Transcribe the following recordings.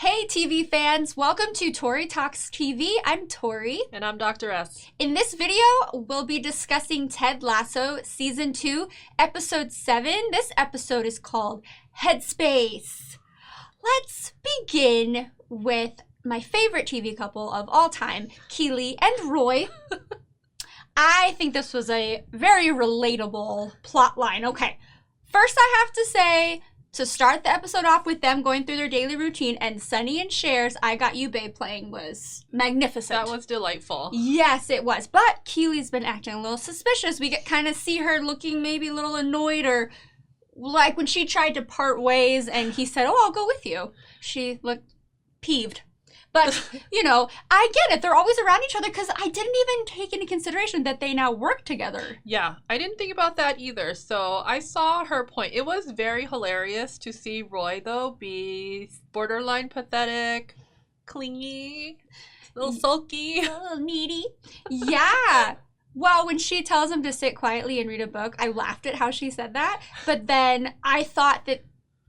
Hey TV fans, welcome to Tori Talks TV. I'm Tori. And I'm Dr. S. In this video, we'll be discussing Ted Lasso Season 2, Episode 7. This episode is called Headspace. Let's begin with my favorite TV couple of all time, Keeley and Roy. I think this was a very relatable plot line. Okay, first I have to say, to start the episode off with them going through their daily routine and Sunny and Cher's I Got You Babe playing was magnificent. That was delightful. Yes, it was. But Keeley's been acting a little suspicious. We kind of see her looking maybe a little annoyed, or like when she tried to part ways and he said, "Oh, I'll go with you." She looked peeved. But, you know, I get it. They're always around each other because I didn't even take into consideration that they now work together. Yeah, I didn't think about that either. So I saw her point. It was very hilarious to see Roy, though, be borderline pathetic, clingy, a little sulky. A little needy. Yeah. Well, when she tells him to sit quietly and read a book, I laughed at how she said that. But then I thought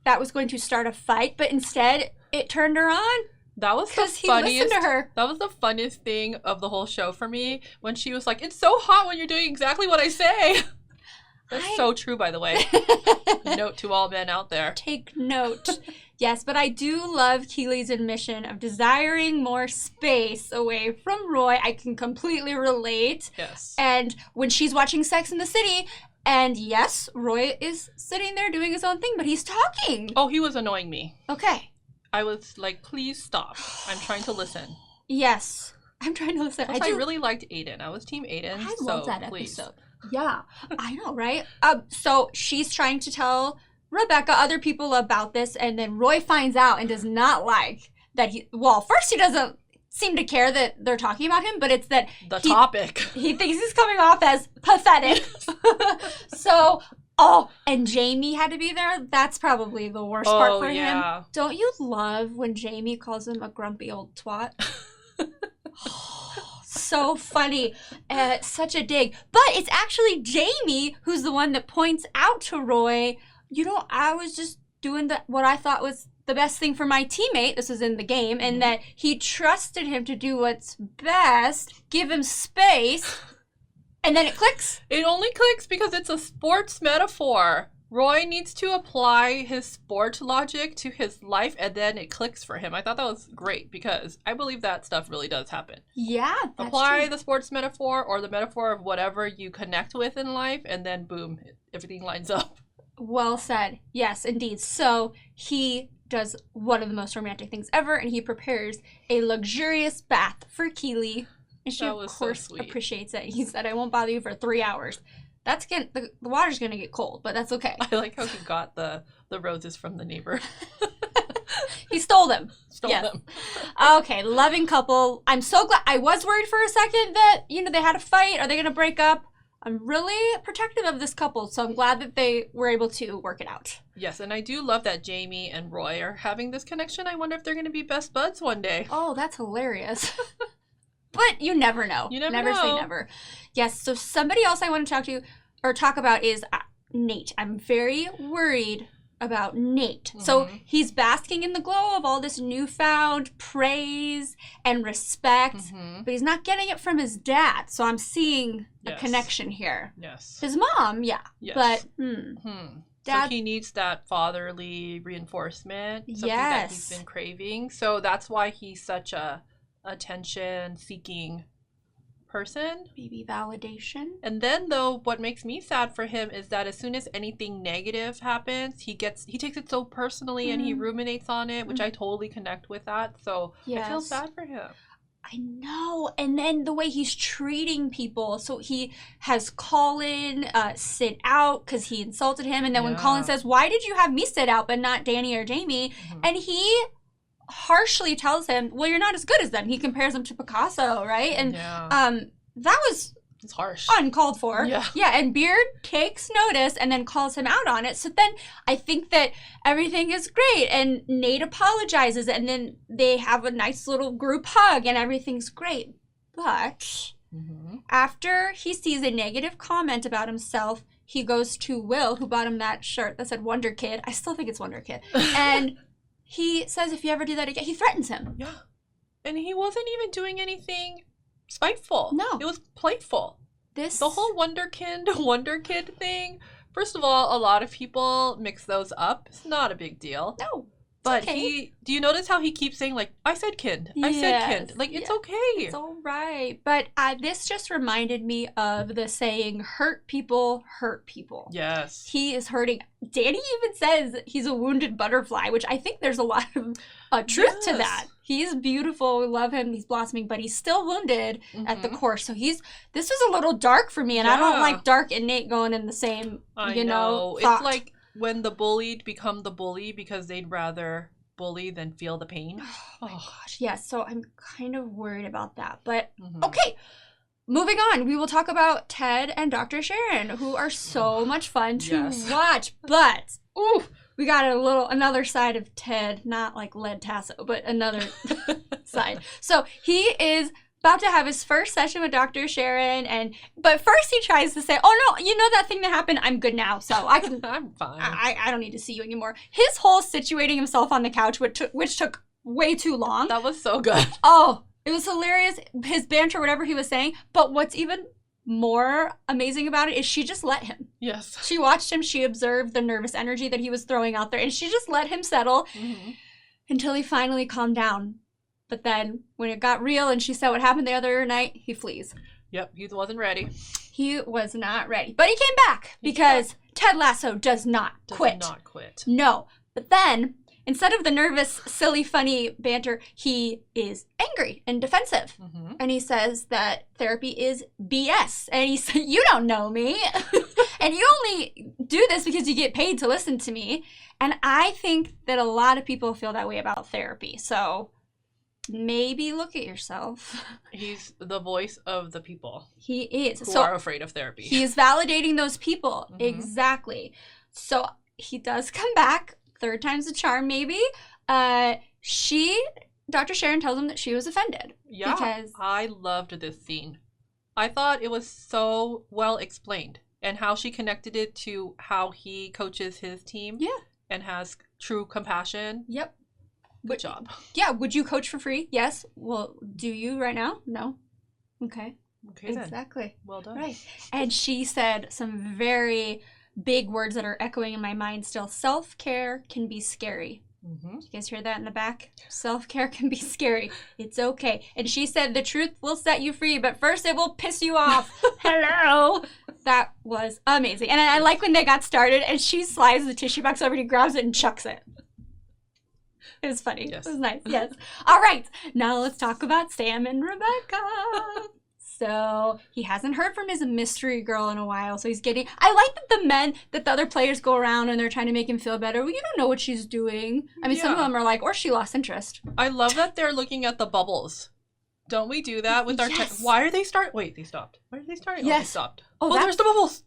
that was going to start a fight, but instead it turned her on. That was the funniest. He listened to her. That was the funniest thing of the whole show for me, when she was like, "It's so hot when you're doing exactly what I say." That's so true, by the way. Note to all men out there. Take note. Yes, but I do love Keeley's admission of desiring more space away from Roy. I can completely relate. Yes. And when she's watching Sex in the City, and yes, Roy is sitting there doing his own thing, but he's talking. Oh, he was annoying me. Okay. I was like, please stop. I'm trying to listen. Yes. I'm trying to listen. I really liked Aiden. I was team Aiden. I love that please. episode. Yeah. I know, right? So she's trying to tell Rebecca, other people about this, and then Roy finds out and does not like that first he doesn't seem to care that they're talking about him, but it's that topic. He thinks he's coming off as pathetic. So... Oh, and Jamie had to be there? That's probably the worst part for him. Don't you love when Jamie calls him a grumpy old twat? So funny. Such a dig. But it's actually Jamie who's the one that points out to Roy, I was just doing what I thought was the best thing for my teammate. This was in the game. And that he trusted him to do what's best, give him space. And then it clicks? It only clicks because it's a sports metaphor. Roy needs to apply his sport logic to his life, and then it clicks for him. I thought that was great because I believe that stuff really does happen. Yeah, that's Apply true. The sports metaphor or the metaphor of whatever you connect with in life, and then boom, everything lines up. Well said. Yes, indeed. So he does one of the most romantic things ever, and he prepares a luxurious bath for Keeley. And she, of course, appreciates it. He said, "I won't bother you for 3 hours." The water's going to get cold, but that's okay. I like how he got the roses from the neighbor. He stole them. Stole them. Okay, loving couple. I'm so glad. I was worried for a second that, they had a fight. Are they going to break up? I'm really protective of this couple, so I'm glad that they were able to work it out. Yes, and I do love that Jamie and Roy are having this connection. I wonder if they're going to be best buds one day. Oh, that's hilarious. But you never know. You never know. Say never. Yes, so somebody else I want to talk about is Nate. I'm very worried about Nate. Mm-hmm. So he's basking in the glow of all this newfound praise and respect, but he's not getting it from his dad. So I'm seeing a connection here. Yes. His mom, yeah. Yes. But, Dad, so he needs that fatherly reinforcement, something that he's been craving. So that's why he's such a attention-seeking person. Maybe validation. And then, though, what makes me sad for him is that as soon as anything negative happens, he takes it so personally and he ruminates on it, which I totally connect with that. So I feel sad for him. I know. And then the way he's treating people. So he has Colin sit out because he insulted him. And then when Colin says, "Why did you have me sit out but not Danny or Jamie?" And he harshly tells him, "Well, you're not as good as them." He compares them to Picasso, right? And that was It's harsh. Uncalled for. Yeah, and Beard takes notice and then calls him out on it. So then I think that everything is great. And Nate apologizes and then they have a nice little group hug and everything's great. But after he sees a negative comment about himself, he goes to Will, who bought him that shirt that said Wonder Kid. I still think it's Wonder Kid. And he says if you ever do that again, he threatens him. Yeah. And he wasn't even doing anything spiteful. No. It was playful. The whole Wonder Kid thing, first of all, a lot of people mix those up. It's not a big deal. No. But okay. do you notice how he keeps saying, like, I said kind. I said kind. Like, it's okay. It's all right. But this just reminded me of the saying, hurt people hurt people. Yes. He is hurting. Danny even says he's a wounded butterfly, which I think there's a lot of truth to that. He's beautiful. We love him. He's blossoming, but he's still wounded at the core. So this was a little dark for me, and I don't like dark and Nate going in the same, I know. thought. It's like when the bullied become the bully because they'd rather bully than feel the pain. Oh my gosh, yes. So I'm kind of worried about that. But okay, moving on. We will talk about Ted and Dr. Sharon, who are so much fun to watch. But we got another side of Ted, not like Led Tasso, but another side. So he is about to have his first session with Dr. Sharon, but first he tries to say, "Oh no, you know that thing that happened? I'm good now, so I can. I'm fine. I don't need to see you anymore." His whole situating himself on the couch, which took way too long. That was so good. Oh, it was hilarious. His banter, whatever he was saying. But what's even more amazing about it is she just let him. Yes. She watched him. She observed the nervous energy that he was throwing out there, and she just let him settle until he finally calmed down. But then when it got real and she said what happened the other night, he flees. Yep, he wasn't ready. He was not ready. But he came back because Ted Lasso does not quit. Does not quit. No. But then, instead of the nervous, silly, funny banter, he is angry and defensive. And he says that therapy is BS. And he said, "You don't know me. And you only do this because you get paid to listen to me." And I think that a lot of people feel that way about therapy. So maybe look at yourself. He's the voice of the people. He is. Who are afraid of therapy. He is validating those people. Exactly. So he does come back. Third time's a charm, maybe. Dr. Sharon tells him that she was offended. Yeah, because I loved this scene. I thought it was so well explained. And how she connected it to how he coaches his team. Yeah. And has true compassion. Yep. Good job. Yeah, would you coach for free? Yes. Well, do you right now? No. Okay. Okay then. Exactly. Well done. Right. And she said some very big words that are echoing in my mind still. Self-care can be scary. You guys hear that in the back? Self-care can be scary. It's okay. And she said the truth will set you free, but first it will piss you off. Hello. That was amazing. And I like when they got started and she slides the tissue box over and he grabs it and chucks it. It was funny. Yes. It was nice. Yes. All right. Now let's talk about Sam and Rebecca. So he hasn't heard from his mystery girl in a while. So he's getting... I like that the other players go around and they're trying to make him feel better. Well, you don't know what she's doing. I mean, some of them are like, or she lost interest. I love that they're looking at the bubbles. Don't we do that with our... Why are they starting? Wait, they stopped. Why are they starting? Yes. Oh, they stopped. Oh, there's the bubbles.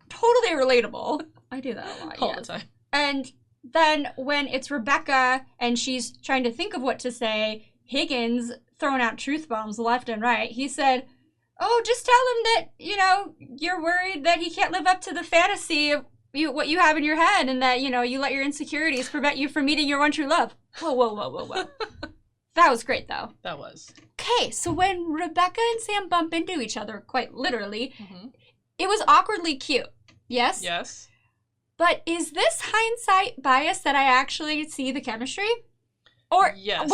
Totally relatable. I do that a lot. All the time. And then when it's Rebecca and she's trying to think of what to say, Higgins throwing out truth bombs left and right. He said, "Oh, just tell him that, you're worried that he can't live up to the fantasy of what you have in your head and that, you let your insecurities prevent you from meeting your one true love." Whoa. That was great, though. That was. Okay, so when Rebecca and Sam bump into each other, quite literally, it was awkwardly cute. Yes? Yes. But is this hindsight bias that I actually see the chemistry? Or yes.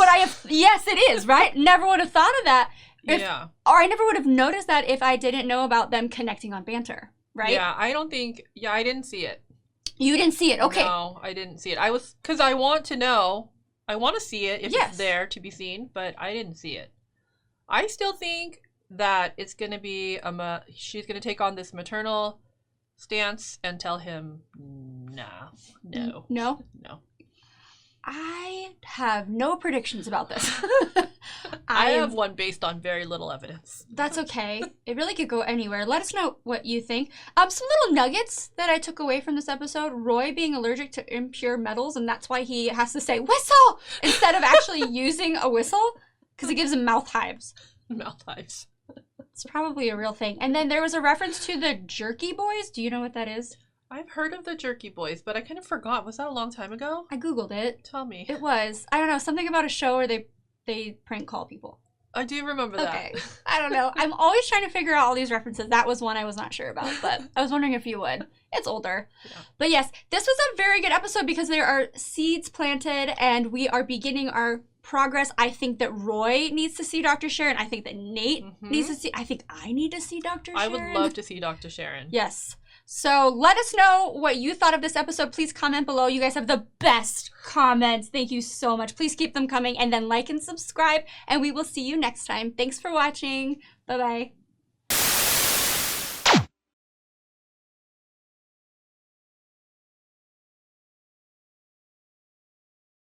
Yes, it is, right? Never would have thought of that. Or I never would have noticed that if I didn't know about them connecting on banter, right? Yeah, I didn't see it. You didn't see it, okay. No, I didn't see it. Because I want to know. I want to see it if it's there to be seen, but I didn't see it. I still think that it's going to be, she's going to take on this maternal stance and tell him, no. I have no predictions about this. I have one based on very little evidence. That's okay. It really could go anywhere. Let us know what you think. Some little nuggets that I took away from this episode. Roy being allergic to impure metals, and that's why he has to say, "Whistle!" instead of actually using a whistle, because it gives him mouth hives. Mouth hives. It's probably a real thing. And then there was a reference to the Jerky Boys. Do you know what that is? I've heard of the Jerky Boys, but I kind of forgot. Was that a long time ago? I Googled it. Tell me. It was. I don't know, something about a show where they prank call people. I do remember that. Okay. I don't know. I'm always trying to figure out all these references. That was one I was not sure about, but I was wondering if you would. It's older. Yeah. But yes, this was a very good episode because there are seeds planted and we are beginning our progress. I think that Roy needs to see Dr. Sharon. I think that Nate needs to see. I think I need to see Dr. Sharon. I would love to see Dr. Sharon. Yes. So let us know what you thought of this episode. Please comment below. You guys have the best comments. Thank you so much. Please keep them coming and then like and subscribe and we will see you next time. Thanks for watching. Bye-bye.